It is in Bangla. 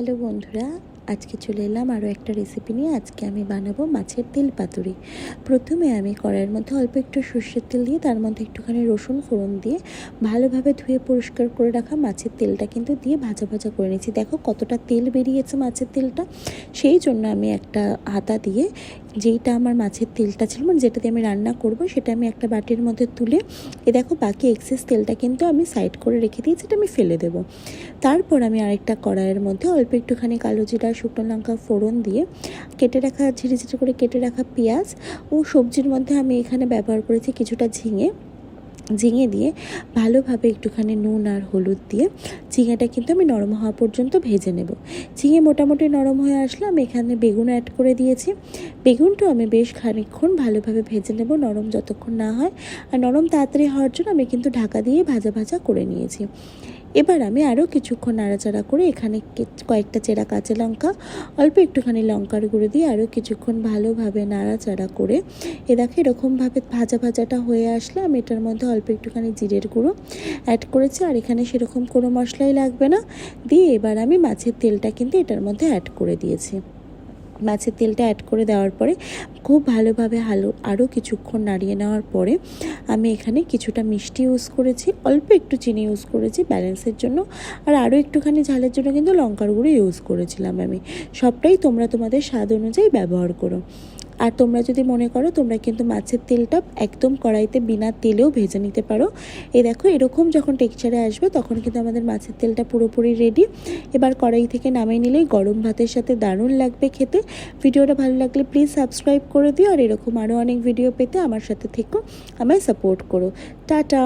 হ্যালো বন্ধুরা, আজকে চলে এলাম আরও একটা রেসিপি নিয়ে। আজকে আমি বানাবো মাছের তেল পাতুরি। প্রথমে আমি কড়াইয়ের মধ্যে অল্প একটু সর্ষের তেল দিয়ে তার মধ্যে একটুখানি রসুন ফোড়ন দিয়ে ভালোভাবে ধুয়ে পরিষ্কার করে রাখা মাছের তেলটা কিন্তু দিয়ে ভাজা ভাজা করে নিয়েছি। দেখো কতটা তেল বেরিয়েছে মাছের তেলটা। সেই জন্য আমি একটা হাতা দিয়ে যেইটা আমার মাছের তেলটা ছিল, মানে যেটা দিয়ে আমি রান্না করব, সেটা আমি একটা বাটির মধ্যে তুলে দেখো বাকি এক্সেস তেলটা কিন্তু আমি সাইড করে রেখে দিয়েছি, এটা আমি ফেলে দেবো। তারপর আমি আরেকটা কড়াইয়ের মধ্যে অল্প একটুখানি কালো জিরা, শুকনো লঙ্কা ফোড়ন দিয়ে কেটে রাখা ঝিরি ঝিরি করে কেটে রাখা পেঁয়াজ ও সবজির মধ্যে আমি এখানে ব্যবহার করেছি কিছুটা ঝিঙে দিয়ে ভালোভাবে একটুখানি নুন আর হলুদ দিয়ে ঝিঙেটা কিন্তু আমি নরম হওয়া পর্যন্ত ভেজে নেব। ঝিঙে মোটামুটি নরম হয়ে আসলে আমি এখানে বেগুন অ্যাড করে দিয়েছি। বেগুনটাও আমি বেশ খানিকক্ষণ ভালোভাবে ভেজে নেব, নরম যতক্ষণ না হয়। আর নরম তাড়াতাড়ি হওয়ার জন্য আমি কিন্তু ঢাকা দিয়ে ভাজা ভাজা করে নিয়েছি। এবার আমি আরও কিছুক্ষণ নাড়াচাড়া করে এখানে কয়েকটা চেরা কাঁচা লঙ্কা, অল্প একটুখানি লঙ্কার গুঁড়ো দিয়ে আরও কিছুক্ষণ ভালোভাবে নাড়াচাড়া করে দেখো এরকমভাবে ভাজাটা হয়ে আসলে আমি এটার মধ্যে অল্প একটুখানি জিরের গুঁড়ো অ্যাড করেছি। আর এখানে সেরকম কোনো মশলাই লাগবে না। দিয়ে এবার আমি মাছের তেলটা কিন্তু এটার মধ্যে অ্যাড করে দিয়েছি। মাছের তেলটা অ্যাড করে দেওয়ার পরে খুব ভালোভাবে আরও কিছুক্ষণ নাড়িয়ে নেওয়ার পরে আমি এখানে কিছুটা মিষ্টি ইউজ করেছি, অল্প একটু চিনি ইউজ করেছি ব্যালেন্সের জন্য, আর আরও একটুখানি ঝালের জন্য কিন্তু লঙ্কার গুঁড়ো ইউজ করেছিলাম আমি। সবটাই তোমরা তোমাদের স্বাদ অনুযায়ী ব্যবহার করো। আর তোমরা যদি মনে করো তোমরা কিন্তু মাছের তেলটা একদম কড়াইতে বিনা তেলেও ভেজে নিতে পারো। দেখো এরকম যখন টেক্সচারে আসবে তখন কিন্তু আমাদের মাছের তেলটা পুরোপুরি রেডি। এবার কড়াই থেকে নামিয়ে নিলেই গরম ভাতের সাথে দারুণ লাগবে খেতে। ভিডিওটা ভালো লাগলে প্লিজ সাবস্ক্রাইব করে দিও, আর এরকম আরও অনেক ভিডিও পেতে আমার সাথে থেকো, আমায় সাপোর্ট করো। টাটা।